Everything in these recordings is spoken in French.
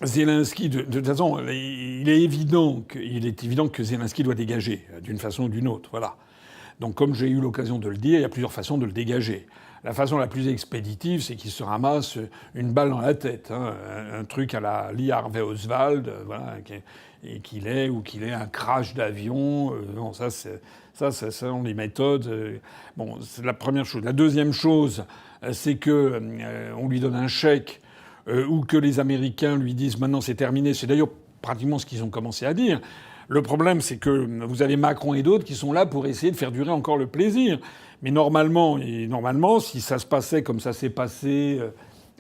Zelensky, de toute façon, il est évident que Zelensky doit dégager, d'une façon ou d'une autre. Voilà. Donc, comme j'ai eu l'occasion de le dire, il y a plusieurs façons de le dégager. La façon la plus expéditive, c'est qu'il se ramasse une balle dans la tête, hein, un truc à la Lee Harvey Oswald, voilà, et qu'il ait un crash d'avion. Non, ça sont les méthodes. Bon, c'est la première chose. La deuxième chose, c'est que on lui donne un chèque ou que les Américains lui disent maintenant c'est terminé. C'est d'ailleurs pratiquement ce qu'ils ont commencé à dire. Le problème, c'est que vous avez Macron et d'autres qui sont là pour essayer de faire durer encore le plaisir. Mais normalement, si ça se passait comme ça s'est passé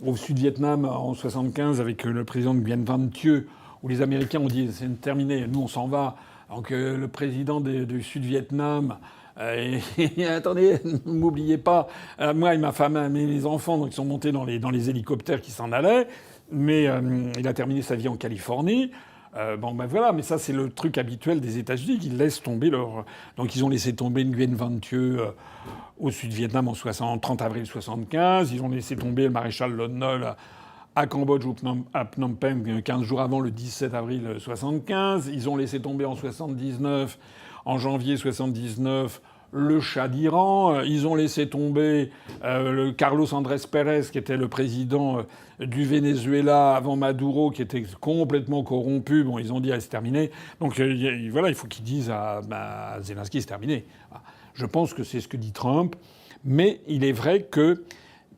au Sud-Vietnam en 75 avec le président Nguyen Van Thieu, où les Américains ont dit c'est terminé, nous on s'en va. Donc le président du Sud-Vietnam attendez, ne m'oubliez pas, moi et ma femme et mes enfants, donc ils sont montés dans les hélicoptères qui s'en allaient, mais il a terminé sa vie en Californie. Bon ben voilà, mais ça c'est le truc habituel des États-Unis, qu'ils laissent tomber leur. Donc ils ont laissé tomber Nguyen Van Thieu au Sud-Vietnam en 30 avril 75. Ils ont laissé tomber le maréchal Lon Nol à Cambodge ou à Phnom Penh 15 jours avant le 17 avril 75. Ils ont laissé tomber en 79, en janvier 79, le Shah d'Iran. Ils ont laissé tomber le Carlos Andrés Pérez, qui était le président du Venezuela avant Maduro, qui était complètement corrompu. Bon, ils ont dit, ah, c'est terminé. Donc voilà, il faut qu'ils disent à Zelensky, c'est terminé. Je pense que c'est ce que dit Trump. Mais il est vrai que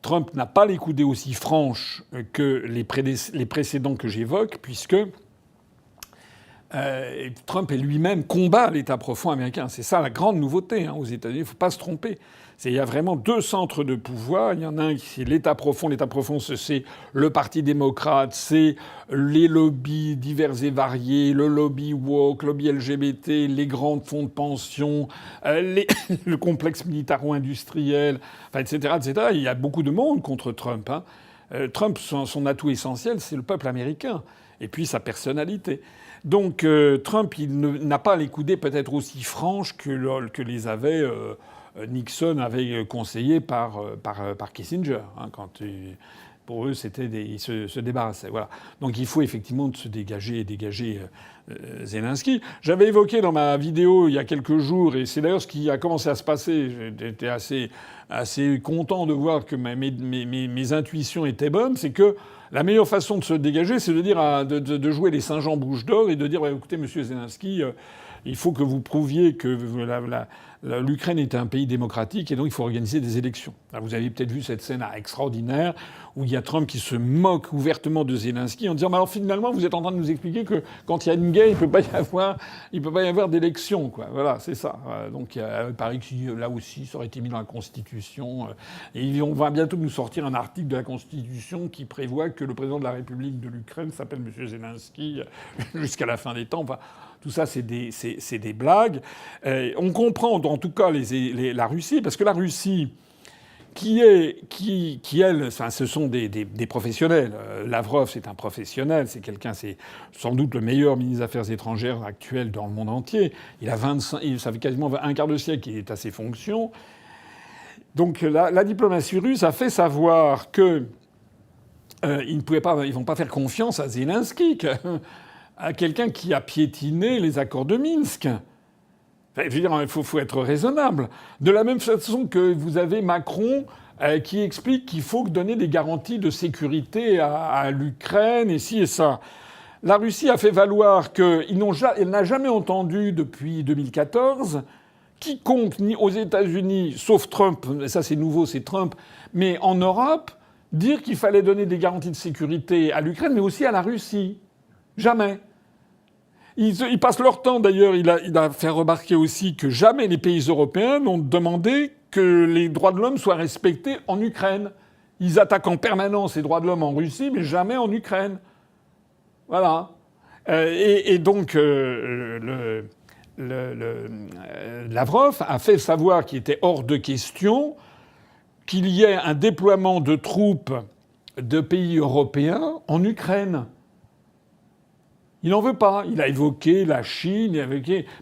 Trump n'a pas les coudées aussi franches que les précédents que j'évoque, puisque Trump lui-même combat l'État profond américain. C'est ça la grande nouveauté aux États-Unis. Il ne faut pas se tromper. Il y a vraiment deux centres de pouvoir. Il y en a un qui c'est l'État profond. L'État profond, c'est le Parti démocrate, c'est les lobbies divers et variés, le lobby woke, le lobby LGBT, les grands fonds de pension, le complexe militaro-industriel, enfin, etc., etc. Il y a beaucoup de monde contre Trump. Trump, son atout essentiel, c'est le peuple américain. Et puis sa personnalité. Donc Trump, il n'a pas les coudées peut-être aussi franches que les avait Nixon avait conseillé par Kissinger. Quand pour eux, c'était ils se débarrassaient. Voilà. Donc il faut effectivement se dégager Zelensky. J'avais évoqué dans ma vidéo il y a quelques jours, et c'est d'ailleurs ce qui a commencé à se passer. J'étais assez content de voir que mes intuitions étaient bonnes. C'est que la meilleure façon de se dégager, c'est de dire de jouer les Saint-Jean bouche d'or et de dire écoutez, monsieur Zelensky, il faut que vous prouviez que l'Ukraine est un pays démocratique et donc il faut organiser des élections. Alors vous avez peut-être vu cette scène extraordinaire où il y a Trump qui se moque ouvertement de Zelensky en disant mais alors finalement vous êtes en train de nous expliquer que quand il y a une guerre il peut pas y avoir d'élection, quoi. Voilà, c'est ça. Donc il paraît que là aussi ça aurait été mis dans la Constitution et on va bientôt nous sortir un article de la Constitution qui prévoit que le président de la République de l'Ukraine s'appelle monsieur Zelensky jusqu'à la fin des temps. Enfin, tout ça, c'est des blagues. On comprend, en tout cas, la Russie, parce que la Russie, elle, enfin, ce sont des professionnels. Lavrov, c'est un professionnel, c'est sans doute le meilleur ministre des Affaires étrangères actuel dans le monde entier. Ça fait quasiment un quart de siècle qu'il est à ses fonctions. Donc, la diplomatie russe a fait savoir que ils vont pas faire confiance à Zelensky. À quelqu'un qui a piétiné les accords de Minsk. Enfin, je veux dire, il faut être raisonnable. De la même façon que vous avez Macron qui explique qu'il faut donner des garanties de sécurité à l'Ukraine et ci et ça. La Russie a fait valoir qu'elle n'a jamais entendu depuis 2014 quiconque, ni aux États-Unis, sauf Trump, ça c'est nouveau, c'est Trump, mais en Europe, dire qu'il fallait donner des garanties de sécurité à l'Ukraine, mais aussi à la Russie. Jamais. Ils passent leur temps, d'ailleurs, il a fait remarquer aussi que jamais les pays européens n'ont demandé que les droits de l'homme soient respectés en Ukraine. Ils attaquent en permanence les droits de l'homme en Russie, mais jamais en Ukraine. Voilà. Et donc, Lavrov a fait savoir qu'il était hors de question qu'il y ait un déploiement de troupes de pays européens en Ukraine. Il n'en veut pas. Il a évoqué la Chine,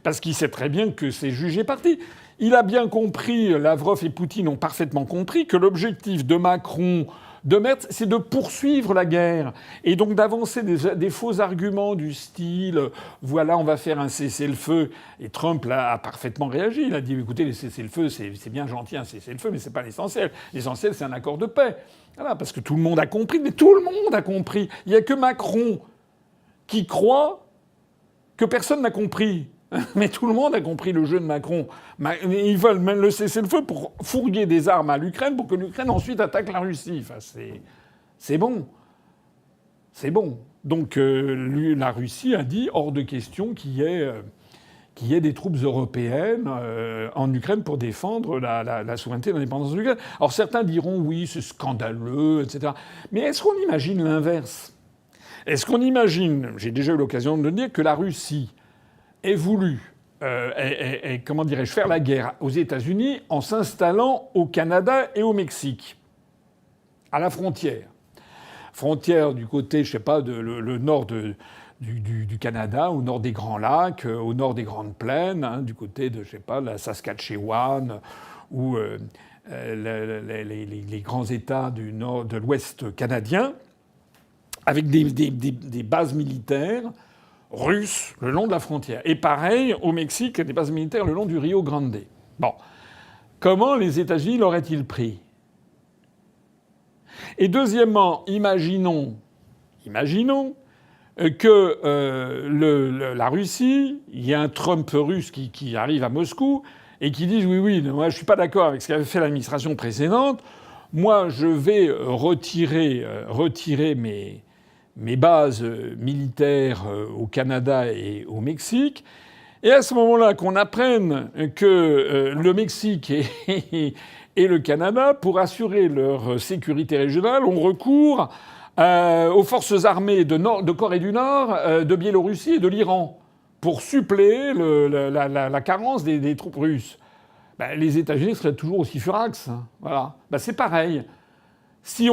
parce qu'il sait très bien que c'est jugé parti. Il a bien compris, Lavrov et Poutine ont parfaitement compris que l'objectif de Macron de mettre, c'est de poursuivre la guerre. Et donc d'avancer des faux arguments du style voilà, on va faire un cessez-le-feu. Et Trump là, a parfaitement réagi. Il a dit écoutez, les cessez-le-feu, c'est bien gentil un cessez-le-feu, mais c'est pas l'essentiel. L'essentiel, c'est un accord de paix. Voilà, parce que tout le monde a compris, mais tout le monde a compris. Il n'y a que Macron qui croit que personne n'a compris. Mais tout le monde a compris le jeu de Macron. Ils veulent même le cessez-le-feu pour fourguer des armes à l'Ukraine pour que l'Ukraine ensuite attaque la Russie. Enfin, c'est bon. C'est bon. Donc la Russie a dit hors de question qu'il y ait des troupes européennes en Ukraine pour défendre la souveraineté et l'indépendance de l'Ukraine. Alors certains diront oui, c'est scandaleux, etc. Mais est-ce qu'on imagine l'inverse ? Est-ce qu'on imagine, j'ai déjà eu l'occasion de le dire, que la Russie ait voulu, comment dirais-je, faire la guerre aux États-Unis en s'installant au Canada et au Mexique, à la frontière. Frontière du côté, je sais pas, le nord du Canada, au nord des Grands Lacs, au nord des Grandes Plaines, hein, du côté de, je sais pas, la Saskatchewan ou les grands États du nord, de l'Ouest canadien, avec des bases militaires russes le long de la frontière. Et pareil, au Mexique, des bases militaires le long du Rio Grande. Bon. Comment les États-Unis l'auraient-ils pris ? Et deuxièmement, imaginons que la Russie, il y a un Trump russe qui arrive à Moscou et qui dit oui, moi je suis pas d'accord avec ce qu'avait fait l'administration précédente. Moi, je vais retirer mes bases militaires au Canada et au Mexique. Et à ce moment-là, qu'on apprenne que le Mexique et le Canada, pour assurer leur sécurité régionale, ont recours aux forces armées de Corée du Nord, de Biélorussie et de l'Iran pour suppléer la carence des troupes russes. Ben, les États-Unis seraient toujours aussi furax. Hein. Voilà. Ben, c'est pareil. Si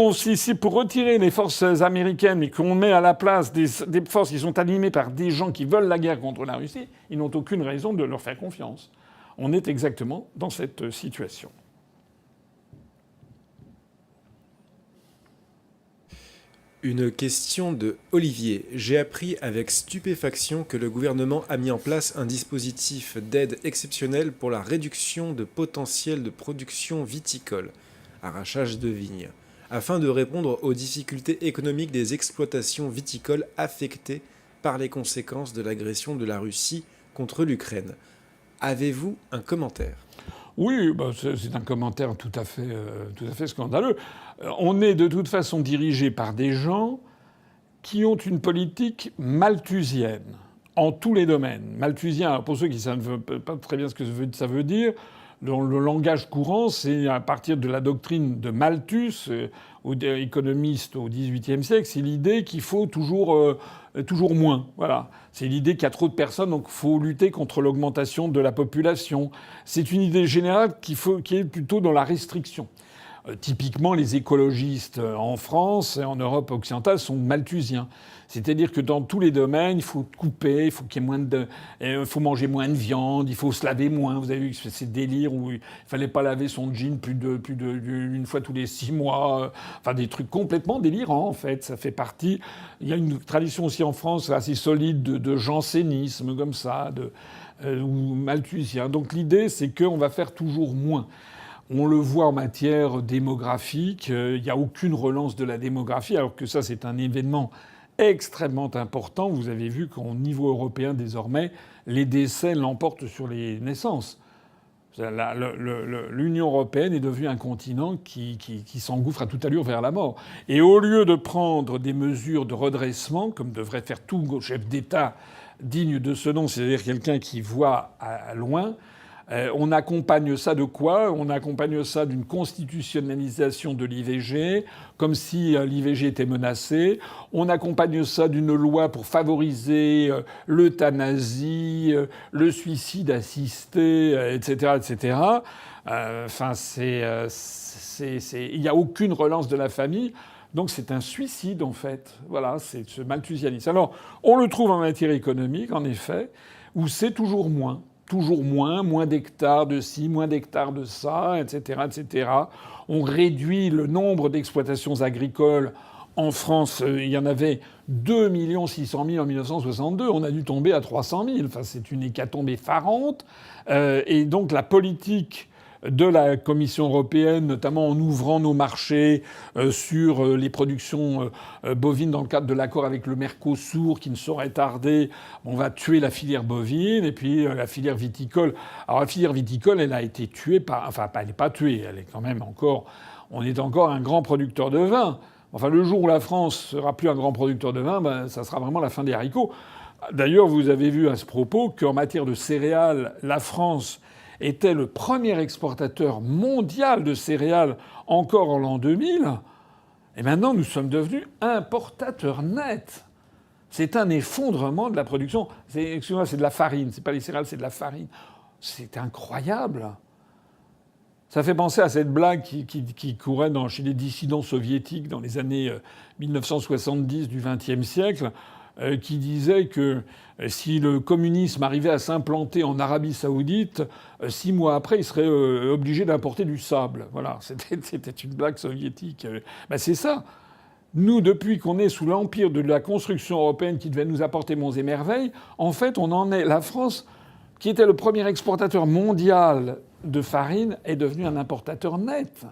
pour retirer les forces américaines et qu'on met à la place des forces qui sont animées par des gens qui veulent la guerre contre la Russie, ils n'ont aucune raison de leur faire confiance. On est exactement dans cette situation. Une question de Olivier. J'ai appris avec stupéfaction que le gouvernement a mis en place un dispositif d'aide exceptionnelle pour la réduction de potentiel de production viticole, arrachage de vignes, afin de répondre aux difficultés économiques des exploitations viticoles affectées par les conséquences de l'agression de la Russie contre l'Ukraine. Avez-vous un commentaire ? Oui, bah c'est un commentaire tout à fait scandaleux. On est de toute façon dirigé par des gens qui ont une politique malthusienne en tous les domaines. Malthusien, alors pour ceux qui ne savent pas très bien ce que ça veut dire, dans le langage courant, c'est à partir de la doctrine de Malthus, économiste au XVIIIe siècle, c'est l'idée qu'il faut toujours moins. Voilà. C'est l'idée qu'il y a trop de personnes, donc il faut lutter contre l'augmentation de la population. C'est une idée générale qui est plutôt dans la restriction. Typiquement, les écologistes en France et en Europe occidentale sont malthusiens. C'est-à-dire que dans tous les domaines, il faut couper, il faut qu'il y ait faut manger moins de viande, il faut se laver moins. Vous avez vu ces délires où il fallait pas laver son jean plus d'une fois tous les 6 mois. Enfin, des trucs complètement délirants, en fait. Ça fait partie. Il y a une tradition aussi en France assez solide de jansénisme, comme ça, ou malthusien. Donc l'idée, c'est qu'on va faire toujours moins. On le voit en matière démographique. Il n'y a aucune relance de la démographie, alors que ça, c'est un événement extrêmement important. Vous avez vu qu'au niveau européen, désormais, les décès l'emportent sur les naissances. L'Union européenne est devenue un continent qui s'engouffre à toute allure vers la mort. Et au lieu de prendre des mesures de redressement, comme devrait faire tout chef d'État digne de ce nom, c'est-à-dire quelqu'un qui voit à loin, on accompagne ça de quoi ? On accompagne ça d'une constitutionnalisation de l'IVG, comme si l'IVG était menacée. On accompagne ça d'une loi pour favoriser l'euthanasie, le suicide assisté, etc., etc. Enfin, il n'y a aucune relance de la famille. Donc c'est un suicide, en fait. Voilà, c'est ce malthusianisme. Alors, on le trouve en matière économique, en effet, où c'est toujours moins. toujours moins d'hectares de ci, moins d'hectares de ça, etc., etc. On réduit le nombre d'exploitations agricoles. En France, il y en avait 2 600 000 en 1962. On a dû tomber à 300 000. Enfin, c'est une hécatombe effarante. Et donc la politique de la Commission européenne, notamment en ouvrant nos marchés sur les productions bovines dans le cadre de l'accord avec le Mercosur qui ne saurait tarder. On va tuer la filière bovine et puis la filière viticole. Alors la filière viticole, elle a été tuée par... Enfin, elle n'est pas tuée, elle est quand même encore... On est encore un grand producteur de vin. Enfin, le jour où la France sera plus un grand producteur de vin, ben, ça sera vraiment la fin des haricots. D'ailleurs, vous avez vu à ce propos qu'en matière de céréales, la France était le premier exportateur mondial de céréales encore en l'an 2000. Et maintenant, nous sommes devenus importateurs nets. C'est un effondrement de la production. Excusez-moi, c'est de la farine. C'est pas les céréales, c'est de la farine. C'est incroyable. Ça fait penser à cette blague qui courait chez les dissidents soviétiques dans les années 1970 du XXe siècle, qui disait que si le communisme arrivait à s'implanter en Arabie saoudite, 6 mois après, il serait obligé d'importer du sable. Voilà, c'était une blague soviétique. Ben c'est ça. Nous, depuis qu'on est sous l'empire de la construction européenne qui devait nous apporter monts et merveilles, en fait, on en est... La France, qui était le premier exportateur mondial de farine, est devenue un importateur net.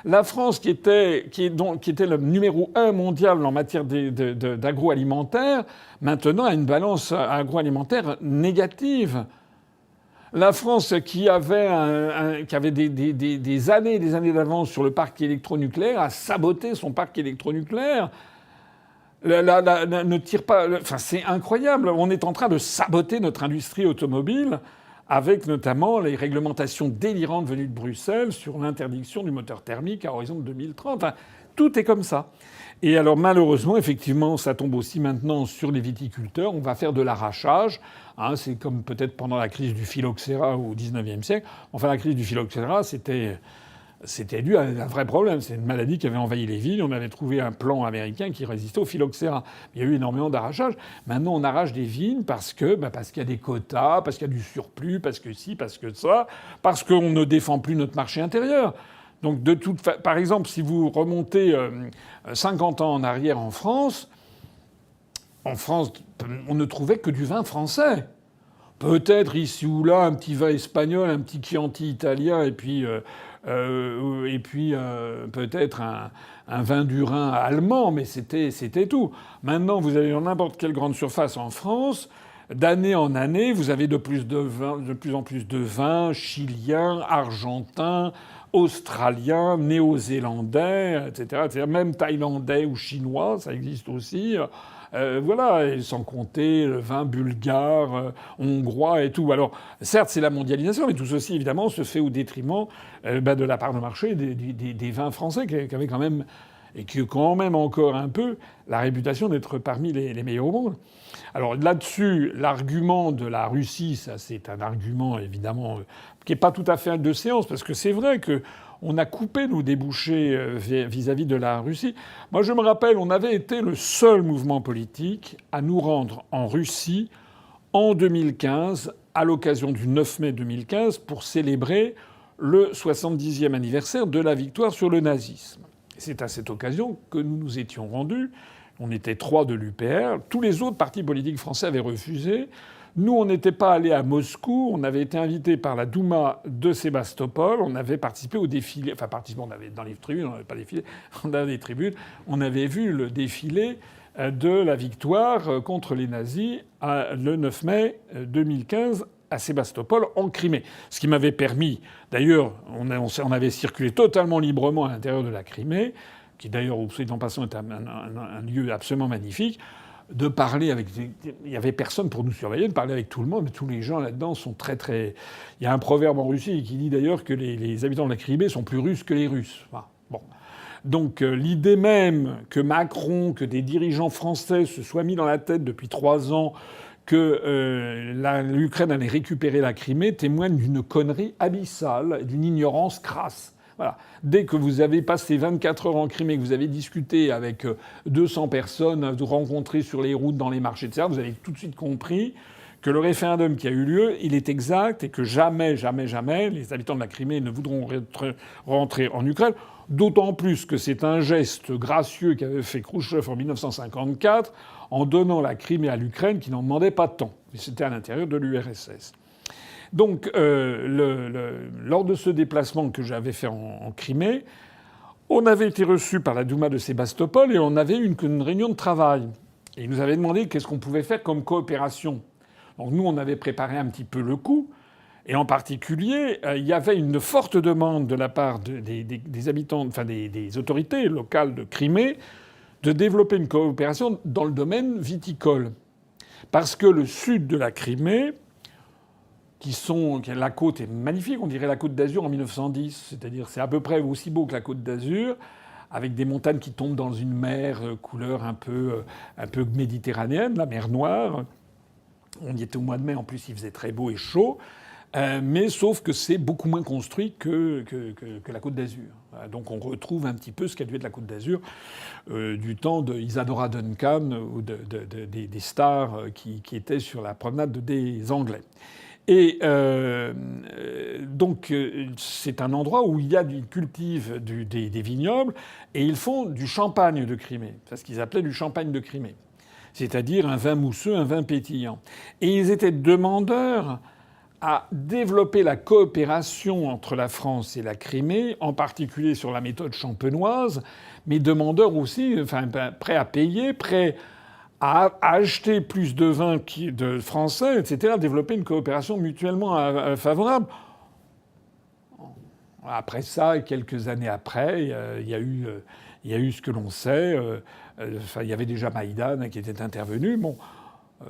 La France, qui était le numéro 1 mondial en matière d'agroalimentaire, maintenant a une balance agroalimentaire négative. La France, qui avait des années et des années d'avance sur le parc électronucléaire, a saboté son parc électronucléaire. Ne tire pas. Enfin, c'est incroyable. On est en train de saboter notre industrie automobile, avec notamment les réglementations délirantes venues de Bruxelles sur l'interdiction du moteur thermique à horizon de 2030. Enfin, tout est comme ça. Et alors malheureusement, effectivement, ça tombe aussi maintenant sur les viticulteurs. On va faire de l'arrachage. Hein, c'est comme peut-être pendant la crise du phylloxéra au XIXe siècle. Enfin, la crise du phylloxéra, c'était dû à un vrai problème. C'est une maladie qui avait envahi les villes. On avait trouvé un plan américain qui résistait au phylloxéra. Il y a eu énormément d'arrachage. Maintenant, on arrache des vignes parce qu'il y a des quotas, parce qu'il y a du surplus, parce que ci, parce que ça, parce qu'on ne défend plus notre marché intérieur. Donc, par exemple, si vous remontez 50 ans en arrière en France, on ne trouvait que du vin français. Peut-être ici ou là un petit vin espagnol, un petit Chianti italien, et puis peut-être un vin du Rhin allemand, mais c'était tout. Maintenant, vous allez dans n'importe quelle grande surface en France, d'année en année, vous avez de plus en plus de vins chiliens, argentins, australiens, néo-zélandais, etc., même thaïlandais ou chinois, ça existe aussi. Voilà, et sans compter le vin bulgare, hongrois et tout. Alors, certes, c'est la mondialisation, mais tout ceci, évidemment, se fait au détriment de la part de marché des vins français qui avaient quand même, et qui ont quand même encore un peu la réputation d'être parmi les meilleurs au monde. Alors là-dessus, l'argument de la Russie, ça c'est un argument évidemment qui n'est pas tout à fait de séance, parce que c'est vrai que on a coupé nos débouchés vis-à-vis de la Russie. Moi, je me rappelle, on avait été le seul mouvement politique à nous rendre en Russie en 2015, à l'occasion du 9 mai 2015, pour célébrer le 70e anniversaire de la victoire sur le nazisme. C'est à cette occasion que nous nous étions rendus. On était 3 de l'UPR. Tous les autres partis politiques français avaient refusé. Nous, on n'était pas allés à Moscou. On avait été invités par la Douma de Sébastopol. On avait participé au défilé. Enfin, on avait dans les tribunes. On n'avait pas défilé. On avait des tribunes. On avait vu le défilé de la victoire contre les nazis le 9 mai 2015 à Sébastopol, en Crimée. Ce qui m'avait permis, d'ailleurs, on avait circulé totalement librement à l'intérieur de la Crimée, qui d'ailleurs, au en passant, est un lieu absolument magnifique, de parler avec... Il n'y avait personne pour nous surveiller, de parler avec tout le monde, mais tous les gens là-dedans sont très, très... Il y a un proverbe en Russie qui dit d'ailleurs que les habitants de la Crimée sont plus russes que les Russes. Enfin, bon. Donc l'idée même que Macron, que des dirigeants français se soient mis dans la tête depuis 3 ans que l'Ukraine allait récupérer la Crimée témoigne d'une connerie abyssale, d'une ignorance crasse. Voilà. Dès que vous avez passé 24 heures en Crimée, que vous avez discuté avec 200 personnes, vous rencontré sur les routes, dans les marchés, etc., vous avez tout de suite compris que le référendum qui a eu lieu, il est exact et que jamais, jamais, jamais, les habitants de la Crimée ne voudront rentrer en Ukraine. D'autant plus que c'est un geste gracieux qu'avait fait Khrouchtchev en 1954 en donnant la Crimée à l'Ukraine qui n'en demandait pas tant. Mais c'était à l'intérieur de l'URSS. Donc, lors de ce déplacement que j'avais fait en Crimée, on avait été reçus par la Douma de Sébastopol et on avait eu une réunion de travail. Et ils nous avaient demandé qu'est-ce qu'on pouvait faire comme coopération. Donc nous, on avait préparé un petit peu le coup. Et en particulier, il y avait une forte demande de la part des habitants, enfin des autorités locales de Crimée, de développer une coopération dans le viticole. Parce que le sud de la Crimée, la côte est magnifique, on dirait la côte d'Azur en 1910. C'est-à-dire c'est à peu près aussi beau que la côte d'Azur, avec des montagnes qui tombent dans une mer couleur un peu méditerranéenne, la mer Noire. On y était au mois de mai, en plus il faisait très beau et chaud. Mais sauf que c'est beaucoup moins construit que la Côte d'Azur. Donc on retrouve un petit peu ce qu'a dû être la Côte d'Azur du temps de Isadora Duncan ou des stars qui étaient sur la promenade des Anglais. Et donc c'est un endroit où ils cultivent des vignobles et ils font du champagne de Crimée. C'est ce qu'ils appelaient du champagne de Crimée. C'est-à-dire un vin mousseux, un vin pétillant. Et ils étaient demandeurs à développer la coopération entre la France et la Crimée, en particulier sur la méthode champenoise, mais demandeurs aussi, prêts à payer, prêts à acheter plus de vin de français, etc., développer une coopération mutuellement favorable. Après ça, quelques années après, il y a eu ce que l'on sait. Il y avait déjà Maïdan qui était intervenu. Bon.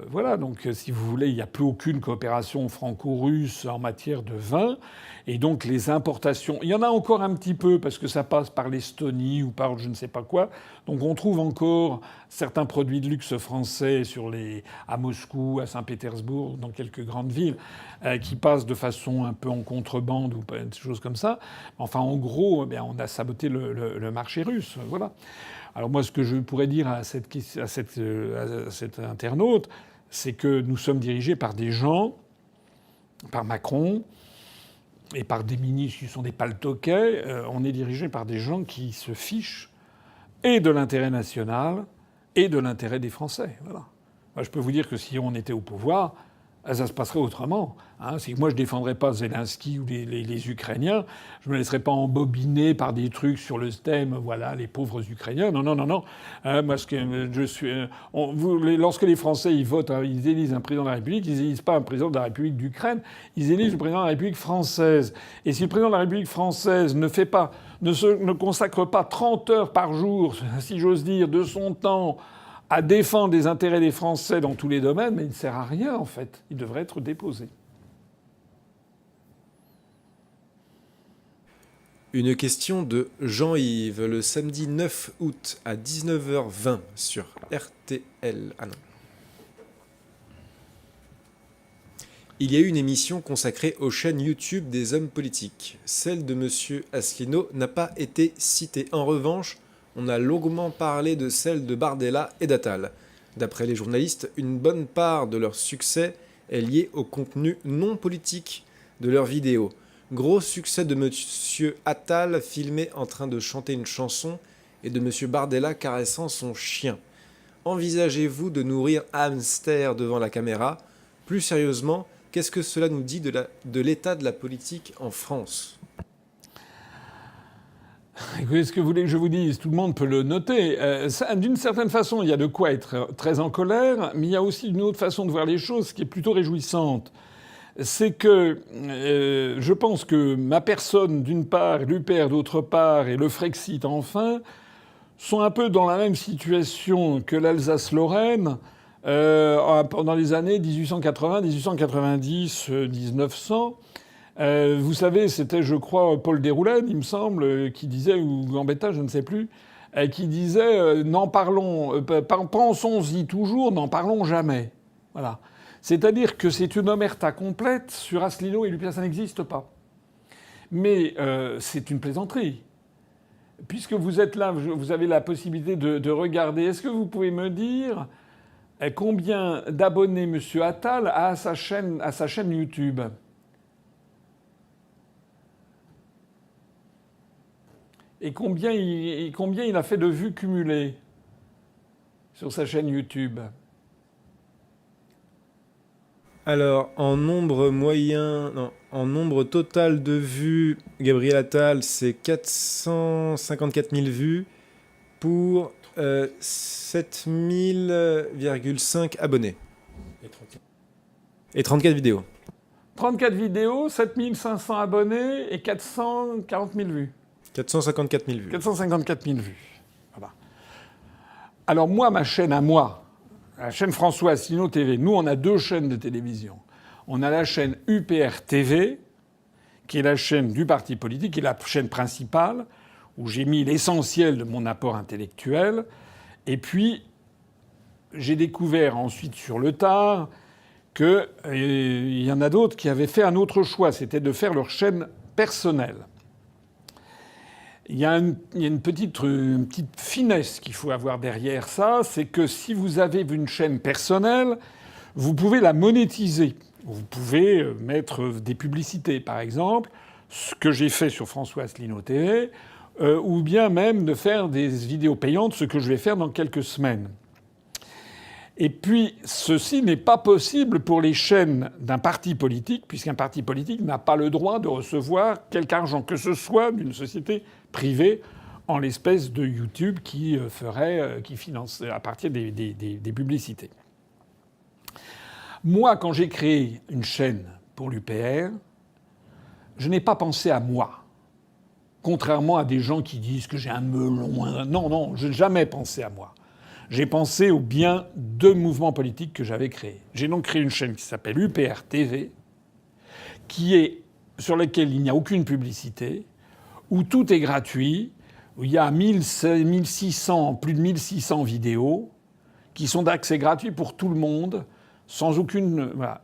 Voilà, donc si vous voulez, il n'y a plus aucune coopération franco-russe en matière de vin. Et donc les importations, il y en a encore un petit peu parce que ça passe par l'Estonie ou par je ne sais pas quoi. Donc on trouve encore certains produits de luxe français à Moscou, à Saint-Pétersbourg, dans quelques grandes villes, qui passent de façon un peu en contrebande ou des choses comme ça. Enfin, en gros, on a saboté le marché russe. Voilà. Alors moi, ce que je pourrais dire à cet internaute, c'est que nous sommes dirigés par des gens, par Macron, et par des ministres qui sont des paltoquets. On est dirigés par des gens qui se fichent et de l'intérêt national et de l'intérêt des Français. Voilà. Moi, je peux vous dire que si on était au pouvoir, ça se passerait autrement. Si moi je défendrais pas Zelensky ou les Ukrainiens, je me laisserais pas embobiner par des trucs sur le thème, voilà, les pauvres Ukrainiens. Non, non, non, non. Moi, lorsque les Français ils votent, ils élisent un président de la République, ils élisent pas un président de la République d'Ukraine, ils élisent le président de la République française. Et si le président de la République française ne consacre pas 30 heures par jour, si j'ose dire, de son temps à défendre les intérêts des Français dans tous les domaines, mais il ne sert à rien, en fait. Il devrait être déposé. Une question de Jean-Yves, le samedi 9 août à 19h20 sur RTL. Ah non. Il y a eu une émission consacrée aux chaînes YouTube des hommes politiques. Celle de M. Asselineau n'a pas été citée. En revanche, on a longuement parlé de celle de Bardella et d'Attal. D'après les journalistes, une bonne part de leur succès est liée au contenu non politique de leurs vidéos. Gros succès de M. Attal filmé en train de chanter une chanson et de M. Bardella caressant son chien. Envisagez-vous de nourrir hamster devant la caméra ? Plus sérieusement, qu'est-ce que cela nous dit de l'état de la politique en France ? Écoutez, ce que vous voulez que je vous dise, tout le monde peut le noter. D'une certaine façon, il y a de quoi être très en colère, mais il y a aussi une autre façon de voir les choses qui est plutôt réjouissante. C'est que je pense que ma personne, d'une part, l'UPR, d'autre part, et le Frexit, enfin, sont un peu dans la même situation que l'Alsace-Lorraine pendant les années 1880, 1890, 1900. Vous savez, c'était, je crois, Paul Déroulède, il me semble, qui disait, ou Gambetta, je ne sais plus, qui disait pensons-y toujours, n'en parlons jamais. Voilà. C'est-à-dire que c'est une omerta complète sur Asselineau et Lupin, ça n'existe pas. Mais c'est une plaisanterie. Puisque vous êtes là, vous avez la possibilité de regarder. Est-ce que vous pouvez me dire combien d'abonnés M. Attal a à sa chaîne YouTube. Et combien il a fait de vues cumulées sur sa chaîne YouTube? Alors, en nombre moyen, non, en nombre total de vues, Gabriel Attal, c'est 454 000 vues pour 7000,5 abonnés. Et 34 vidéos. 34 vidéos, 7500 abonnés et 440 000 vues. 454 000 vues. 454 000 vues. Voilà. Alors moi, ma chaîne à moi, la chaîne François Asselineau TV, nous on a 2 chaînes de télévision. On a la chaîne UPR TV, qui est la chaîne du parti politique, qui est la chaîne principale, où j'ai mis l'essentiel de mon apport intellectuel. Et puis, j'ai découvert ensuite sur le tard qu'il y en a d'autres qui avaient fait un autre choix, c'était de faire leur chaîne personnelle. Il y a une petite finesse qu'il faut avoir derrière ça, c'est que si vous avez une chaîne personnelle, vous pouvez la monétiser. Vous pouvez mettre des publicités, par exemple, ce que j'ai fait sur François Asselineau TV, ou bien même de faire des vidéos payantes, ce que je vais faire dans quelques semaines. Et puis, ceci n'est pas possible pour les chaînes d'un parti politique, puisqu'un parti politique n'a pas le droit de recevoir quelque argent que ce soit d'une société privée, en l'espèce de YouTube qui finance à partir des publicités. Moi, quand j'ai créé une chaîne pour l'UPR, je n'ai pas pensé à moi. Contrairement à des gens qui disent que j'ai un melon. Non, je n'ai jamais pensé à moi. J'ai pensé au bien de mouvements politiques que j'avais créés. J'ai donc créé une chaîne qui s'appelle UPR TV, sur laquelle il n'y a aucune publicité, où tout est gratuit, où il y a plus de 1600 vidéos qui sont d'accès gratuit pour tout le monde, sans aucune... Voilà.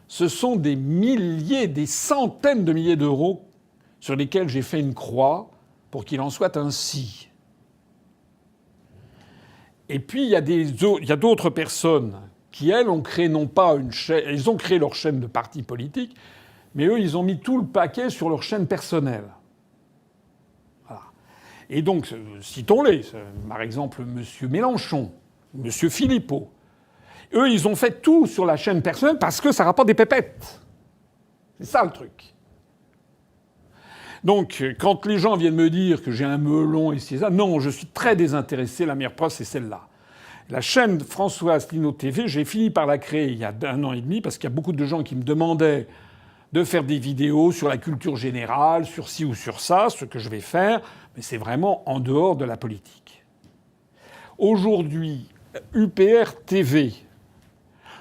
Ce sont des milliers, des centaines de milliers d'euros sur lesquels j'ai fait une croix pour qu'il en soit ainsi. Et puis, il y a d'autres personnes qui, elles, ont créé non pas une chaîne... Ils ont créé leur chaîne de parti politique, mais eux, ils ont mis tout le paquet sur leur chaîne personnelle. Voilà. Et donc, citons-les. Par exemple, M. Mélenchon, M. Philippot. Eux, ils ont fait tout sur la chaîne personnelle parce que ça rapporte des pépettes. C'est ça, le truc. Donc, quand les gens viennent me dire que j'ai un melon et c'est ça, non, je suis très désintéressé. La meilleure preuve, c'est celle-là. La chaîne François Asselineau TV, j'ai fini par la créer il y a 1 an et demi parce qu'il y a beaucoup de gens qui me demandaient de faire des vidéos sur la culture générale, sur ci ou sur ça, ce que je vais faire, mais c'est vraiment en dehors de la politique. Aujourd'hui, UPR TV,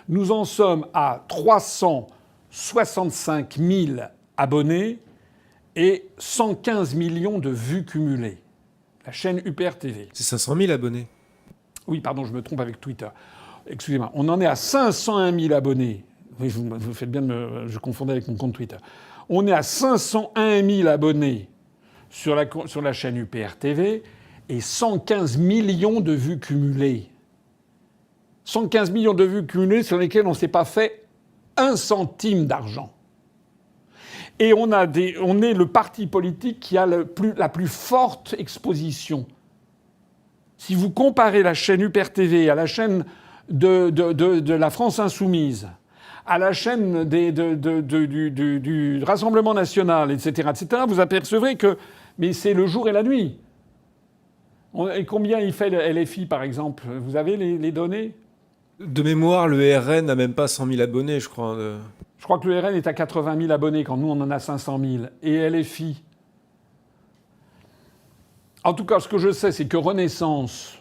nous en sommes à 365 000 abonnés et 115 millions de vues cumulées. La chaîne UPR TV. C'est 500 000 abonnés. Oui, pardon, je me trompe avec Twitter. Excusez-moi. On en est à 501 000 abonnés. Oui, vous faites bien de me... Je confondais avec mon compte Twitter. On est à 501 000 abonnés sur la chaîne UPR TV et 115 millions de vues cumulées. 115 millions de vues cumulées sur lesquelles on ne s'est pas fait 1 centime d'argent. Et on est le parti politique qui a la plus forte exposition. Si vous comparez la chaîne UPR TV à la chaîne de la France Insoumise, à la chaîne du Rassemblement National, etc., vous apercevrez que mais c'est le jour et la nuit. Et combien il fait le LFI, par exemple? Vous avez les données? De mémoire, le RN n'a même pas 100 000 abonnés, je crois. Je crois que le RN est à 80 000 abonnés, quand nous, on en a 500 000. Et LFI. En tout cas, ce que je sais, c'est que Renaissance,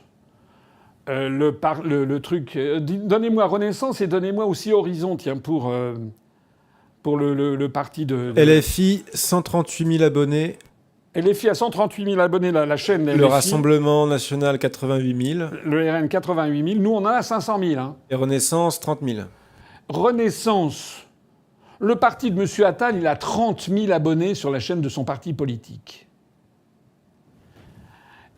le truc... donnez-moi Renaissance et donnez-moi aussi Horizon, tiens, pour le parti de... LFI, 138 000 abonnés. LFI a 138 000 abonnés, la chaîne LFI. Le Rassemblement National, 88 000. Le RN, 88 000. Nous, on en a 500 000. Hein. Et Renaissance, 30 000. Renaissance... Le parti de M. Attal, il a 30 000 abonnés sur la chaîne de son parti politique.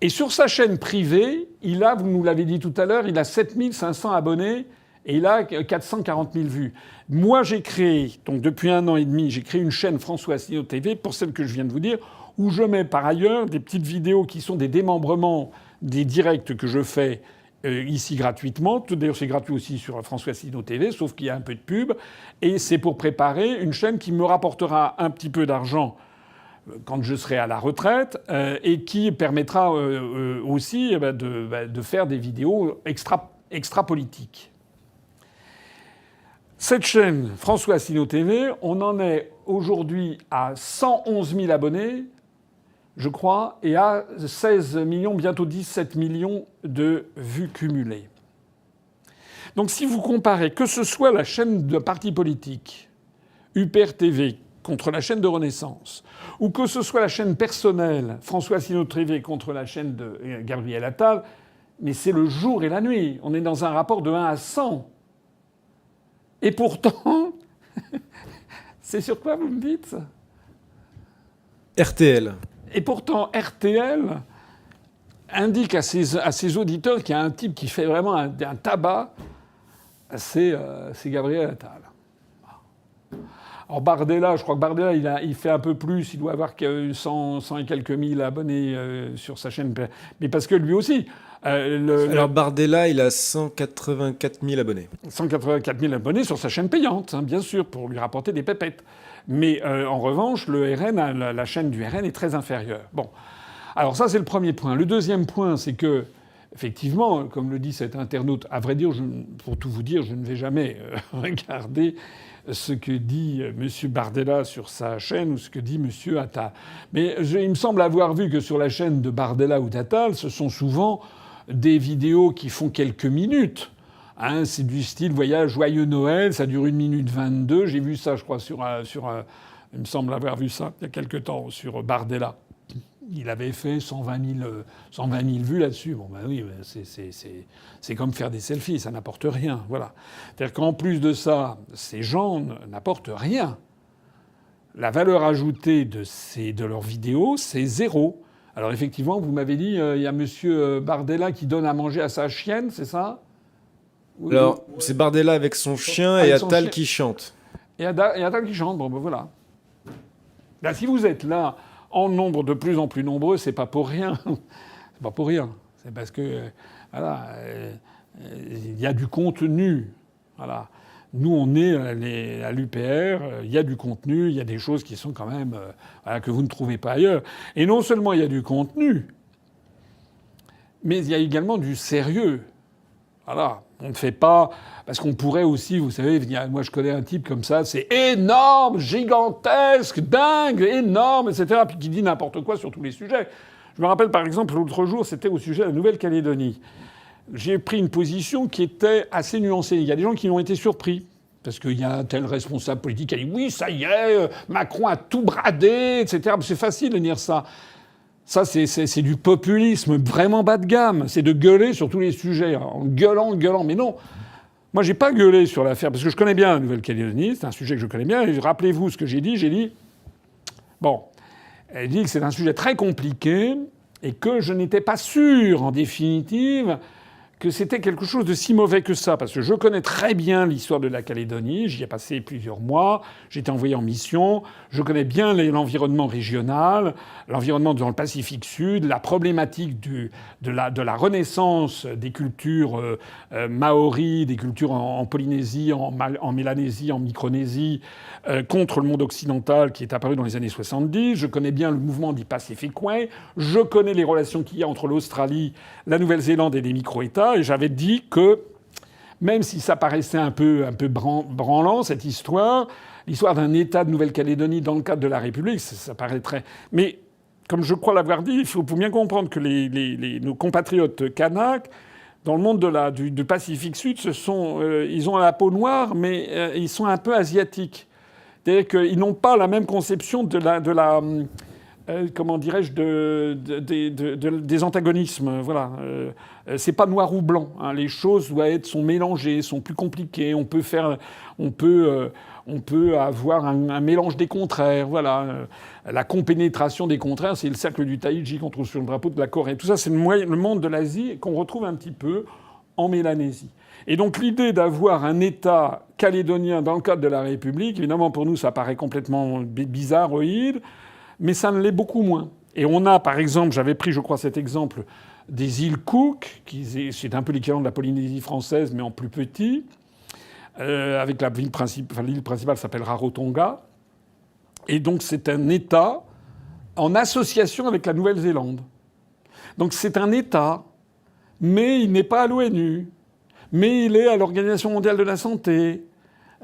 Et sur sa chaîne privée, vous nous l'avez dit tout à l'heure, il a 7500 abonnés et il a 440 000 vues. Moi, j'ai créé, donc depuis 1 an et demi, j'ai créé une chaîne François Asselineau TV, pour celle que je viens de vous dire, où je mets par ailleurs des petites vidéos qui sont des démembrements des directs que je fais ici gratuitement. D'ailleurs, c'est gratuit aussi sur François Asselineau TV, sauf qu'il y a un peu de pub. Et c'est pour préparer une chaîne qui me rapportera un petit peu d'argent quand je serai à la retraite et qui permettra aussi de faire des vidéos extra politiques. Cette chaîne, François Asselineau TV, on en est aujourd'hui à 111 000 abonnés, je crois, et à 16 millions, bientôt 17 millions de vues cumulées. Donc si vous comparez, que ce soit la chaîne de parti politique, UPR TV, contre la chaîne de Renaissance, ou que ce soit la chaîne personnelle, François Asselineau TV, contre la chaîne de Gabriel Attal, mais c'est le jour et la nuit. On est dans un rapport de 1 à 100. Et pourtant, c'est sur quoi vous me dites ça ? RTL. Et pourtant, RTL indique à ses auditeurs qu'il y a un type qui fait vraiment un tabac, c'est Gabriel Attal. Alors Bardella, je crois que Bardella, il fait un peu plus, il doit avoir 100 et quelques mille abonnés sur sa chaîne. Mais parce que lui aussi... Alors Bardella, il a 184 000 abonnés. 184 000 abonnés sur sa chaîne payante, hein, bien sûr, pour lui rapporter des pépettes. Mais en revanche, le RN, la chaîne du RN est très inférieure. Bon. Alors ça, c'est le premier point. Le deuxième point, c'est que, effectivement, comme le dit cet internaute, à vrai dire, pour tout vous dire, je ne vais jamais regarder ce que dit M. Bardella sur sa chaîne ou ce que dit M. Attal. Mais il me semble avoir vu que sur la chaîne de Bardella ou d'Attal, ce sont souvent des vidéos qui font quelques minutes. Hein, c'est du style voyage joyeux Noël, ça dure 1 minute 22. J'ai vu ça, je crois, il me semble avoir vu ça il y a quelque temps sur Bardella. Il avait fait 120 000 vues là-dessus. Bon, ben oui, c'est comme faire des selfies, ça n'apporte rien. Voilà. C'est-à-dire qu'en plus de ça, ces gens n'apportent rien. La valeur ajoutée de leurs vidéos, c'est zéro. Alors effectivement, vous m'avez dit, il y a M. Bardella qui donne à manger à sa chienne, c'est ça ? Oui. Alors, c'est Bardella avec son chien et Attal qui chante. Et Attal qui chante, bon ben voilà. Là, si vous êtes là en nombre de plus en plus nombreux, c'est pas pour rien. C'est pas pour rien. C'est parce que voilà, il y a du contenu. Voilà. Nous, on est à l'UPR, il y a du contenu, il y a des choses qui sont quand même que vous ne trouvez pas ailleurs. Et non seulement il y a du contenu, mais il y a également du sérieux. Voilà. On ne fait pas... Parce qu'on pourrait aussi, vous savez, moi je connais un type comme ça, c'est énorme, gigantesque, dingue, énorme, etc., puis qui dit n'importe quoi sur tous les sujets. Je me rappelle par exemple, l'autre jour, c'était au sujet de la Nouvelle-Calédonie. J'ai pris une position qui était assez nuancée. Il y a des gens qui ont été surpris. Parce qu'il y a un tel responsable politique qui a dit « Oui, ça y est, Macron a tout bradé, etc. » C'est facile de dire ça. Ça, c'est du populisme vraiment bas de gamme. C'est de gueuler sur tous les sujets, en gueulant. Mais non, moi, j'ai pas gueulé sur l'affaire, parce que je connais bien la Nouvelle-Calédonie, c'est un sujet que je connais bien. Et rappelez-vous ce que j'ai dit. Bon, elle dit que c'est un sujet très compliqué et que je n'étais pas sûr, en définitive, que c'était quelque chose de si mauvais que ça, parce que je connais très bien l'histoire de la Calédonie, j'y ai passé plusieurs mois, j'ai été envoyé en mission, je connais bien l'environnement régional, l'environnement dans le Pacifique Sud, la problématique de la renaissance des cultures maoris, des cultures en Polynésie, en Mélanésie, en Micronésie, contre le monde occidental qui est apparu dans les années 70. Je connais bien le mouvement du Pacific Way. Je connais les relations qu'il y a entre l'Australie, la Nouvelle-Zélande et les micro-États. Et j'avais dit que, même si ça paraissait un peu branlant, cette l'histoire d'un État de Nouvelle-Calédonie dans le cadre de la République, ça paraît très... Mais, comme je crois l'avoir dit, il faut bien comprendre que nos compatriotes kanaks, dans le monde du Pacifique Sud, ils ont la peau noire, mais ils sont un peu asiatiques. C'est-à-dire qu'ils n'ont pas la même conception de comment dirais-je, des antagonismes. Voilà. C'est pas noir ou blanc. Hein. Les choses sont mélangées, sont plus compliquées. On peut avoir un mélange des contraires. Voilà. La compénétration des contraires, c'est le cercle du Taïji qu'on trouve sur le drapeau de la Corée. Tout ça, c'est le monde de l'Asie qu'on retrouve un petit peu en Mélanésie. Et donc l'idée d'avoir un État calédonien dans le cadre de la République, évidemment pour nous ça paraît complètement bizarroïde, mais ça ne l'est beaucoup moins. Et on a par exemple, j'avais pris je crois cet exemple des îles Cook, c'est un peu l'équivalent de la Polynésie française mais en plus petit, avec l'île principale s'appelle Rarotonga. Et donc c'est un État en association avec la Nouvelle-Zélande. Donc c'est un État, mais il n'est pas à l'ONU. Mais il est à l'Organisation mondiale de la santé.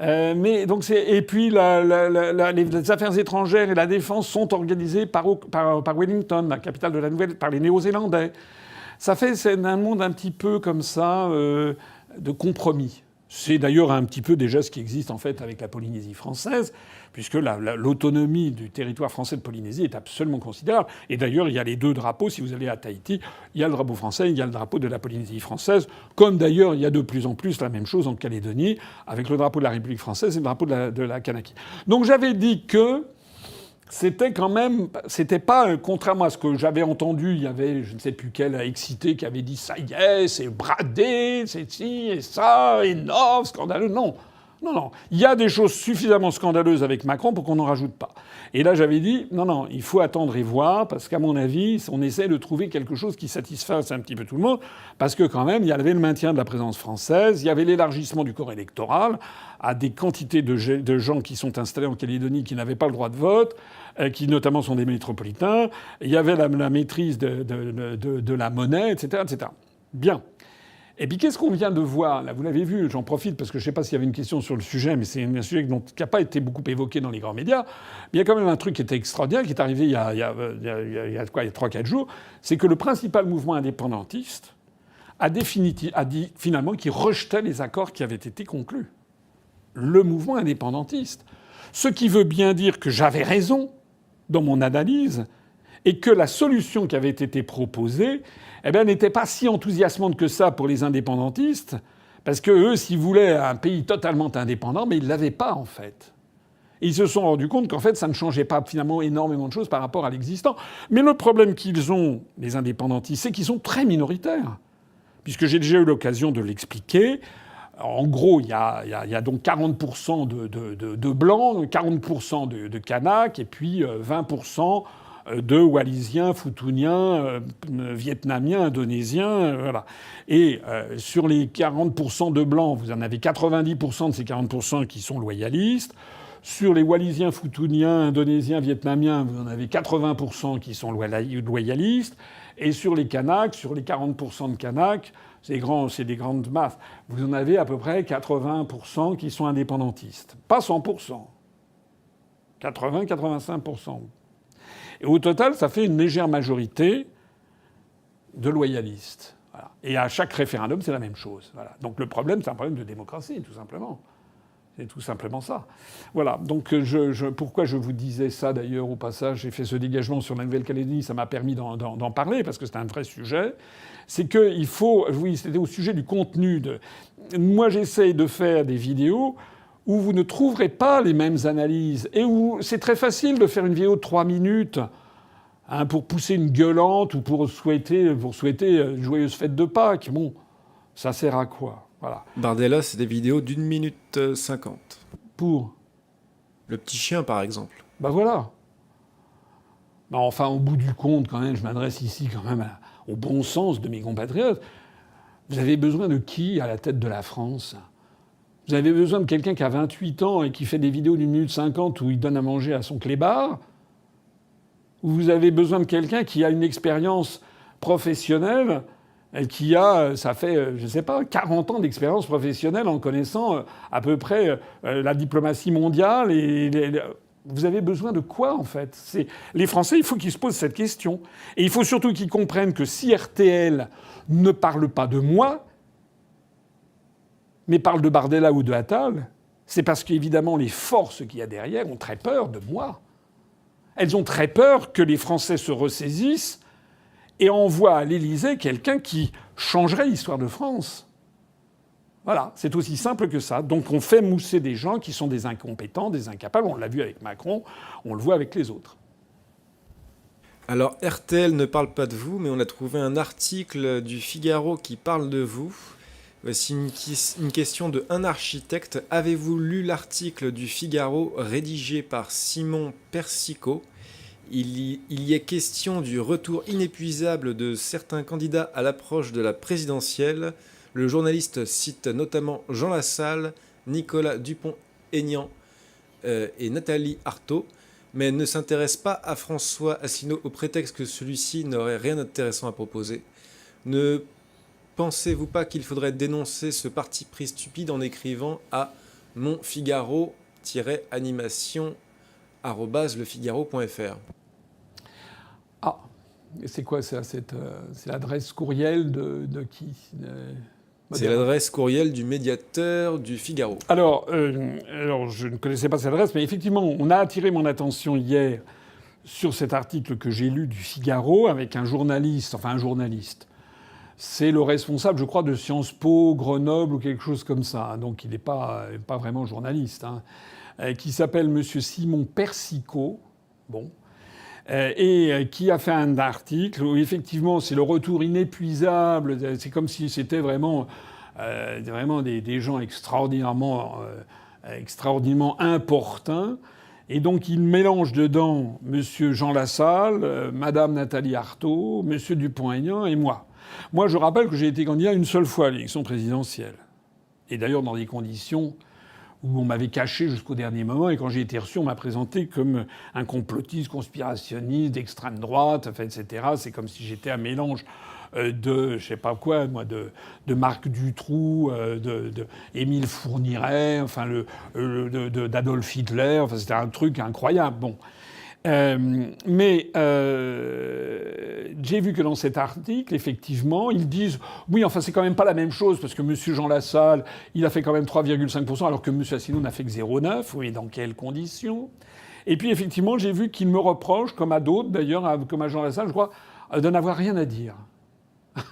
Et puis les affaires étrangères et la défense sont organisées par Wellington, la capitale de la Nouvelle, par les Néo-Zélandais. C'est un monde un petit peu comme ça de compromis. C'est d'ailleurs un petit peu déjà ce qui existe en fait avec la Polynésie française, puisque l'autonomie du territoire français de Polynésie est absolument considérable. Et d'ailleurs, il y a les deux drapeaux. Si vous allez à Tahiti, il y a le drapeau français, il y a le drapeau de la Polynésie française. Comme d'ailleurs, il y a de plus en plus la même chose en Calédonie, avec le drapeau de la République française et le drapeau de la Kanaki. Donc j'avais dit que c'était quand même, c'était pas, contrairement à ce que j'avais entendu, il y avait je ne sais plus quel excité qui avait dit ça y est, c'est bradé, c'est ci et ça, énorme, scandaleux. Non. Non. Il y a des choses suffisamment scandaleuses avec Macron pour qu'on n'en rajoute pas. Et là, j'avais dit, non, il faut attendre et voir, parce qu'à mon avis, on essaie de trouver quelque chose qui satisfasse un petit peu tout le monde, parce que quand même, il y avait le maintien de la présence française, il y avait l'élargissement du corps électoral à des quantités de gens qui sont installés en Calédonie qui n'avaient pas le droit de vote, qui notamment sont des métropolitains, il y avait la maîtrise de la monnaie, etc., etc. Bien. Et puis qu'est-ce qu'on vient de voir là? Vous l'avez vu, j'en profite parce que je ne sais pas s'il y avait une question sur le sujet, mais c'est un sujet qui n'a pas été beaucoup évoqué dans les grands médias. Mais il y a quand même un truc qui était extraordinaire, qui est arrivé il y a 3-4 jours, c'est que le principal mouvement indépendantiste a dit finalement qu'il rejetait les accords qui avaient été conclus. Le mouvement indépendantiste. Ce qui veut bien dire que j'avais raison dans mon analyse et que la solution qui avait été proposée n'était pas si enthousiasmante que ça pour les indépendantistes, parce que eux, s'ils voulaient un pays totalement indépendant, mais ils l'avaient pas en fait. Et ils se sont rendus compte qu'en fait, ça ne changeait pas finalement énormément de choses par rapport à l'existant. Mais le problème qu'ils ont, les indépendantistes, c'est qu'ils sont très minoritaires, puisque j'ai déjà eu l'occasion de l'expliquer. En gros, il y a donc 40% de blancs, 40% de Kanaks, et puis 20% de Wallisiens, Futuniens, Vietnamiens, Indonésiens, voilà. Et sur les 40% de blancs, vous en avez 90% de ces 40% qui sont loyalistes. Sur les Wallisiens, Futuniens, Indonésiens, Vietnamiens, vous en avez 80% qui sont loyalistes. Et sur les Kanaks, sur les 40% de Kanaks, c'est des grandes masses, vous en avez à peu près 80% qui sont indépendantistes. Pas 100%. 80-85%. Et au total, ça fait une légère majorité de loyalistes. Voilà. Et à chaque référendum, c'est la même chose. Voilà. Donc le problème, c'est un problème de démocratie, tout simplement. C'est tout simplement ça. Voilà. Donc pourquoi je vous disais ça d'ailleurs au passage, j'ai fait ce dégagement sur la Nouvelle-Calédonie, ça m'a permis d'en parler parce que c'est un vrai sujet. C'est qu'il faut... Oui, c'était au sujet du contenu. Moi, j'essaye de faire des vidéos où vous ne trouverez pas les mêmes analyses et où c'est très facile de faire une vidéo de 3 minutes pour pousser une gueulante ou pour souhaiter joyeuse fête de Pâques. Bon, ça sert à quoi? Voilà. Bardella, c'est des vidéos d'1 minute 50. Pour le petit chien, par exemple. Ben voilà. Ben enfin, au bout du compte, quand même, je m'adresse ici quand même au bon sens de mes compatriotes. Vous avez besoin de qui à la tête de la France? Vous avez besoin de quelqu'un qui a 28 ans et qui fait des vidéos d'1 minute 50 où il donne à manger à son clébard? Ou vous avez besoin de quelqu'un qui a une expérience professionnelle et qui a, ça fait, je sais pas, 40 ans d'expérience professionnelle en connaissant à peu près la diplomatie mondiale vous avez besoin de quoi, en fait? Les Français, il faut qu'ils se posent cette question. Et il faut surtout qu'ils comprennent que si RTL ne parle pas de moi, mais parle de Bardella ou de Attal, c'est parce qu'évidemment les forces qu'il y a derrière ont très peur de moi. Elles ont très peur que les Français se ressaisissent et envoient à l'Élysée quelqu'un qui changerait l'histoire de France. Voilà, c'est aussi simple que ça. Donc on fait mousser des gens qui sont des incompétents, des incapables. On l'a vu avec Macron, on le voit avec les autres. Alors RTL ne parle pas de vous, mais on a trouvé un article du Figaro qui parle de vous. Voici une question de un architecte. Avez-vous lu l'article du Figaro rédigé par Simon Persicot ? Il y est question du retour inépuisable de certains candidats à l'approche de la présidentielle. Le journaliste cite notamment Jean Lassalle, Nicolas Dupont-Aignan et Nathalie Arthaud, mais ne s'intéresse pas à François Asselineau au prétexte que celui-ci n'aurait rien d'intéressant à proposer. Ne pensez-vous pas qu'il faudrait dénoncer ce parti pris stupide en écrivant à monfigaro-animation@lefigaro.fr ? Ah, c'est quoi ça? C'est l'adresse courriel de qui? C'est l'adresse courriel du médiateur du Figaro. Alors, je ne connaissais pas cette adresse, mais effectivement, on a attiré mon attention hier sur cet article que j'ai lu du Figaro avec un journaliste. C'est le responsable, je crois, de Sciences Po, Grenoble ou quelque chose comme ça. Donc il n'est pas vraiment journaliste. Qui s'appelle Monsieur Simon Persicot. Bon. Et qui a fait un article où effectivement c'est le retour inépuisable. C'est comme si c'était vraiment des gens extraordinairement importuns. Et donc il mélange dedans Monsieur Jean Lassalle, Madame Nathalie Arthaud, Monsieur Dupont-Aignan et moi. Moi, je rappelle que j'ai été candidat une seule fois à l'élection présidentielle. Et d'ailleurs dans des conditions où on m'avait caché jusqu'au dernier moment, et quand j'ai été reçu, on m'a présenté comme un complotiste, conspirationniste, d'extrême droite, enfin, etc. C'est comme si j'étais un mélange de, je sais pas quoi, moi, de Marc Dutroux, de Émile Fourniret, enfin, d'Adolf Hitler. Enfin, c'était un truc incroyable. Bon. Mais j'ai vu que dans cet article, effectivement, ils disent oui, enfin c'est quand même pas la même chose parce que M. Jean Lassalle, il a fait quand même 3,5% alors que M. Asselineau n'a fait que 0,9%. Oui, dans quelles conditions? Et puis effectivement, j'ai vu qu'il me reproche, comme à d'autres d'ailleurs, comme à Jean Lassalle, je crois, de n'avoir rien à dire.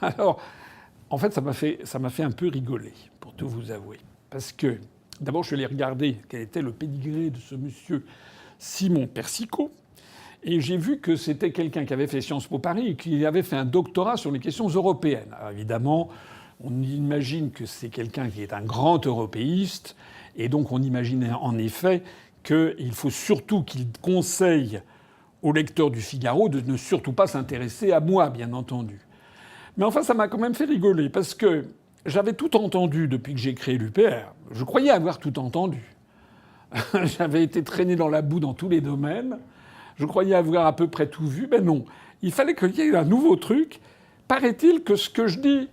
Alors, en fait, ça m'a fait un peu rigoler, pour tout vous avouer, parce que d'abord, je suis allé regarder quel était le pédigré de ce monsieur Simon Persicot. Et j'ai vu que c'était quelqu'un qui avait fait Sciences Po Paris et qui avait fait un doctorat sur les questions européennes. Alors évidemment, on imagine que c'est quelqu'un qui est un grand européiste. Et donc on imagine en effet qu'il faut surtout qu'il conseille aux lecteurs du Figaro de ne surtout pas s'intéresser à moi, bien entendu. Mais enfin, ça m'a quand même fait rigoler parce que j'avais tout entendu depuis que j'ai créé l'UPR. Je croyais avoir tout entendu. J'avais été traîné dans la boue dans tous les domaines. Je croyais avoir à peu près tout vu. Ben non. Il fallait qu'il y ait un nouveau truc. Paraît-il que ce que je dis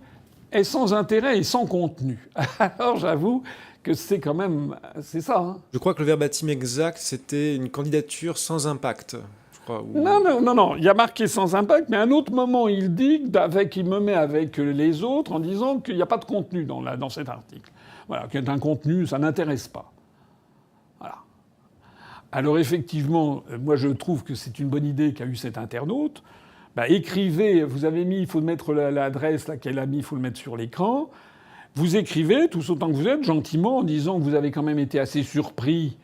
est sans intérêt et sans contenu. Alors j'avoue que c'est quand même... C'est ça. Hein. Je crois que le verbatim exact, c'était une candidature sans impact. Je crois, ou... Non. Il y a marqué sans impact, mais à un autre moment, il dit il me met avec les autres en disant qu'il n'y a pas de contenu dans cet article. Voilà, qu'il y a un contenu, ça n'intéresse pas. Voilà. Alors effectivement, moi je trouve que c'est une bonne idée qu'a eu cet internaute. Écrivez, vous avez mis, il faut mettre l'adresse là qu'elle a mis, il faut le mettre sur l'écran. Vous écrivez, tous autant que vous êtes, gentiment, en disant que vous avez quand même été assez surpris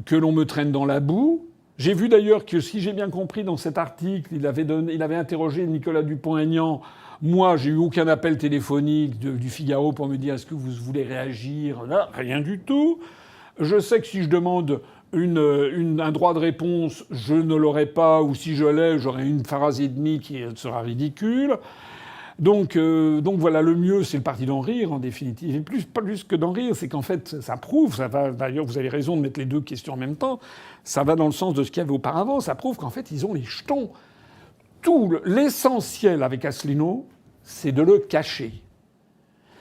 que l'on me traîne dans la boue. J'ai vu d'ailleurs que, si j'ai bien compris, dans cet article, il avait interrogé Nicolas Dupont-Aignan. Moi, j'ai eu aucun appel téléphonique du Figaro pour me dire est-ce que vous voulez réagir. Là, rien du tout. Je sais que si je demande un droit de réponse, je ne l'aurai pas, ou si je l'ai, j'aurai une phrase et demie qui sera ridicule. Donc voilà, le mieux, c'est le parti d'en rire, en définitive. Et pas plus que d'en rire, c'est qu'en fait, ça prouve, ça va, d'ailleurs, vous avez raison de mettre les deux questions en même temps, ça va dans le sens de ce qu'il y avait auparavant, ça prouve qu'en fait, ils ont les jetons. L'essentiel avec Asselineau, c'est de le cacher.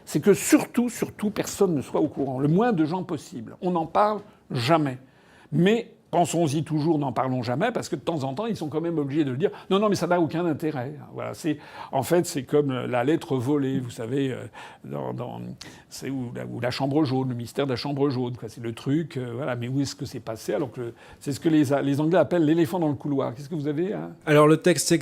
C'est que surtout, personne ne soit au courant, le moins de gens possible. On n'en parle jamais. Mais pensons-y toujours, n'en parlons jamais, parce que de temps en temps, ils sont quand même obligés de le dire. Non, mais ça n'a aucun intérêt. Voilà, en fait, c'est comme la lettre volée, vous savez, c'est ou la chambre jaune, le mystère de la chambre jaune. C'est le truc, voilà. Mais où est-ce que c'est passé? Alors que c'est ce que les Anglais appellent l'éléphant dans le couloir. Qu'est-ce que vous avez, hein? Alors le texte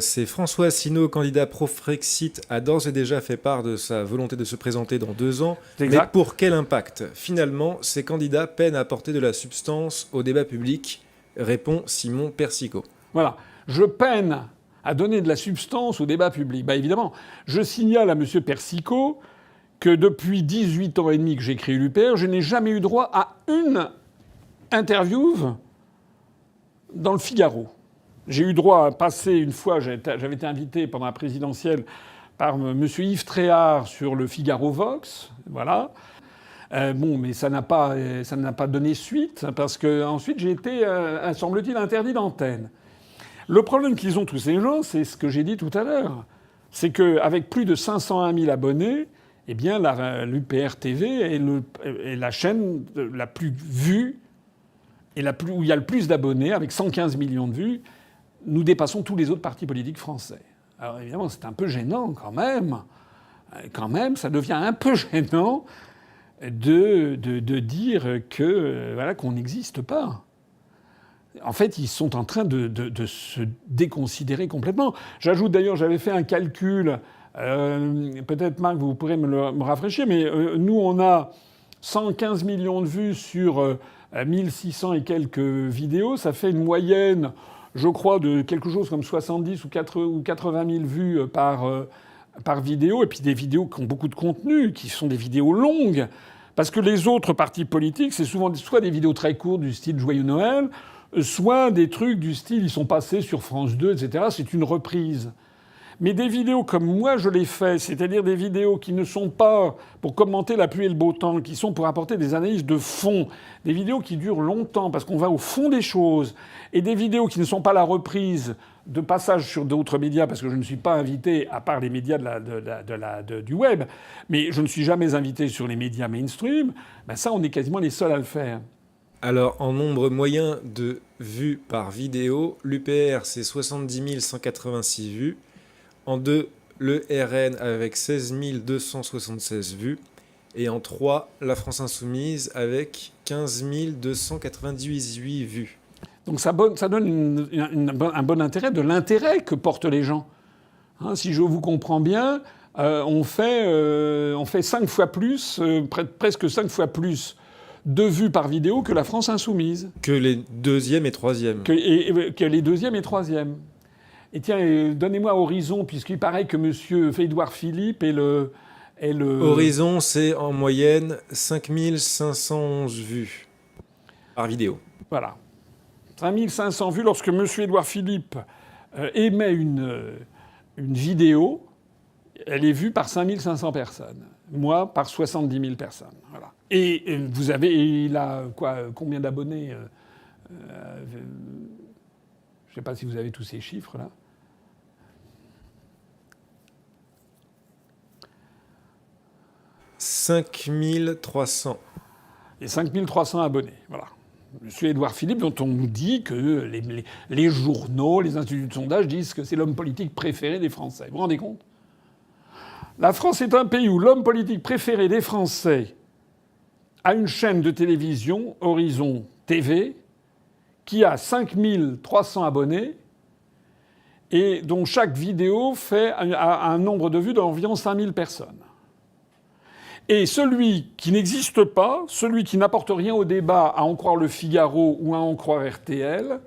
c'est François Asselineau, candidat pro-Frexit, a d'ores et déjà fait part de sa volonté de se présenter dans 2 ans. Mais pour quel impact? Finalement, ces candidats peinent à apporter de la substance au débat public, répond Simon Persicot. Voilà. Je peine à donner de la substance au débat public. Bah évidemment, je signale à M. Persicot que depuis 18 ans et demi que j'ai créé l'UPR, je n'ai jamais eu droit à une interview dans le Figaro. J'ai eu droit à passer une fois, j'avais été invité pendant la présidentielle par M. Yves Tréhard sur le Figaro Vox, voilà. Mais ça n'a pas donné suite, parce que ensuite j'ai été, semble-t-il, interdit d'antenne. Le problème qu'ils ont tous ces gens, c'est ce que j'ai dit tout à l'heure. C'est qu'avec plus de 501 000 abonnés, eh bien, l'UPR TV est la chaîne la plus vue et où il y a le plus d'abonnés, avec 115 millions de vues. Nous dépassons tous les autres partis politiques français. Alors évidemment, c'est un peu gênant quand même. Quand même, ça devient un peu gênant de dire que voilà, qu'on n'existe pas. En fait, ils sont en train de se déconsidérer complètement. J'ajoute d'ailleurs, j'avais fait un calcul. Peut-être, Marc, vous pourrez me rafraîchir, mais nous, on a 115 millions de vues sur 1600 et quelques vidéos. Ça fait une moyenne, je crois, de quelque chose comme 70 ou 80 000 vues par vidéo. Et puis des vidéos qui ont beaucoup de contenu, qui sont des vidéos longues. Parce que les autres partis politiques, c'est souvent soit des vidéos très courtes du style Joyeux Noël, soit des trucs du style ils sont passés sur France 2, etc. C'est une reprise. Mais des vidéos comme moi je les fais, c'est-à-dire des vidéos qui ne sont pas pour commenter la pluie et le beau temps, qui sont pour apporter des analyses de fond, des vidéos qui durent longtemps parce qu'on va au fond des choses, et des vidéos qui ne sont pas la reprise de passages sur d'autres médias, parce que je ne suis pas invité, à part les médias du web, mais je ne suis jamais invité sur les médias mainstream, ben ça on est quasiment les seuls à le faire. Alors, en nombre moyen de vues par vidéo, l'UPR, c'est 70 186 vues. En 2, le RN avec 16 276 vues. Et en 3, la France Insoumise avec 15 298 vues. Donc ça donne un bon intérêt de l'intérêt que portent les gens. Hein, si je vous comprends bien, on fait 5 fois plus, presque 5 fois plus de vues par vidéo que la France Insoumise. Que les deuxième et troisième. Que les deuxième et troisième. Et tiens, donnez-moi Horizon, puisqu'il paraît que M. Édouard Philippe est le... Horizon, c'est en moyenne 5511 vues par vidéo. Voilà. 5500 vues lorsque M. Édouard Philippe émet une vidéo, elle est vue par 5500 personnes. Moi, par 70 000 personnes. Voilà. Et il a combien d'abonnés je ne sais pas si vous avez tous ces chiffres-là. « 5300. Et 5300 abonnés, voilà. Monsieur Édouard Philippe, dont on nous dit que les journaux, les instituts de sondage disent que c'est l'homme politique préféré des Français. Vous vous rendez compte ? La France est un pays où l'homme politique préféré des Français a une chaîne de télévision, Horizon TV, qui a 5300 abonnés et dont chaque vidéo fait un nombre de vues d'environ 5000 personnes. Et celui qui n'existe pas, celui qui n'apporte rien au débat, à en croire Le Figaro ou à en croire RTL,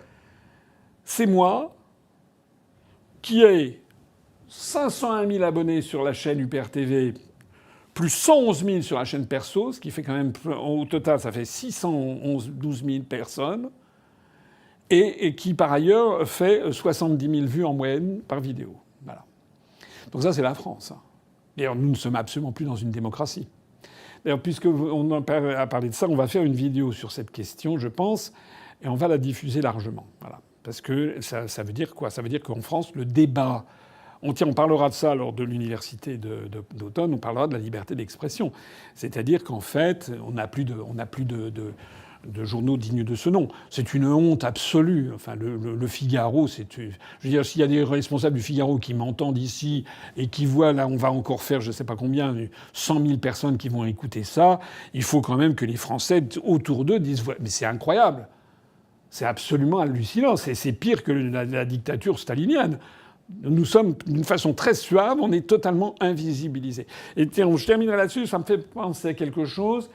c'est moi, qui ai 501 000 abonnés sur la chaîne UPR TV, plus 111 000 sur la chaîne Perso, ce qui fait quand même, au total, ça fait 612 000 personnes, et qui, par ailleurs, fait 70 000 vues en moyenne par vidéo. Voilà. Donc ça, c'est la France. D'ailleurs, nous ne sommes absolument plus dans une démocratie. D'ailleurs, puisqu'on a parlé de ça, on va faire une vidéo sur cette question, je pense, et on va la diffuser largement. Voilà. Parce que ça veut dire quoi ? Ça veut dire qu'en France, le débat... On parlera de ça lors de l'université d'automne, on parlera de la liberté d'expression. C'est-à-dire qu'en fait, on n'a plus de journaux dignes de ce nom. C'est une honte absolue. Enfin, le Figaro, je veux dire, s'il y a des responsables du Figaro qui m'entendent ici et qui voient, là, on va encore faire, je ne sais pas combien, 100 000 personnes qui vont écouter ça, il faut quand même que les Français autour d'eux disent « Mais c'est incroyable !» C'est absolument hallucinant. C'est pire que la dictature stalinienne. Nous sommes, d'une façon très suave, on est totalement invisibilisés. Et tiens, je terminerai là-dessus, ça me fait penser à quelque chose.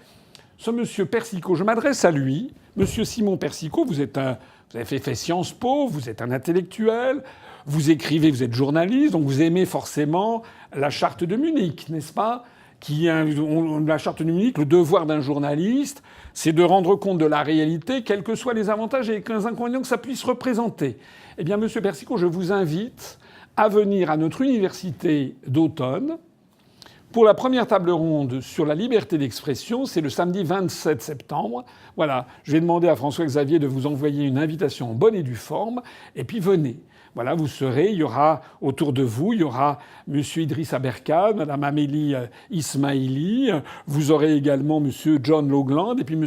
Ce monsieur Persicot, je m'adresse à lui. Monsieur Simon Persicot, vous avez fait Sciences Po, vous êtes un intellectuel, vous écrivez, vous êtes journaliste, donc vous aimez forcément la charte de Munich, n'est-ce pas ? La charte de Munich, le devoir d'un journaliste, c'est de rendre compte de la réalité, quels que soient les avantages et les inconvénients que ça puisse représenter. Eh bien, monsieur Persicot, je vous invite à venir à notre université d'automne pour la première table ronde sur la liberté d'expression. C'est le samedi 27 septembre. Voilà, je vais demander à François-Xavier de vous envoyer une invitation en bonne et due forme. Et puis venez. Voilà, vous serez, il y aura autour de vous, il y aura M. Idriss Aberkane, Mme Amélie Ismaili, vous aurez également M. John Logland et puis M.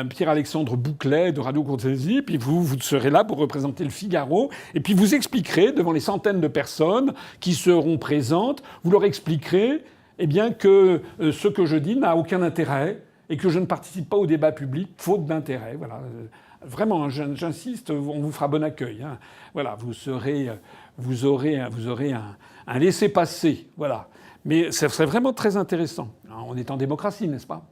Pierre-Alexandre Bouclet de Radio Courtoisie. Puis vous serez là pour représenter le Figaro. Et puis vous expliquerez devant les centaines de personnes qui seront présentes, vous leur expliquerez eh bien, que ce que je dis n'a aucun intérêt et que je ne participe pas au débat public faute d'intérêt. Voilà. Vraiment, j'insiste, on vous fera bon accueil. Hein. Voilà, vous aurez un laissez-passer. Voilà. Mais ce serait vraiment très intéressant. On est en démocratie, n'est-ce pas ?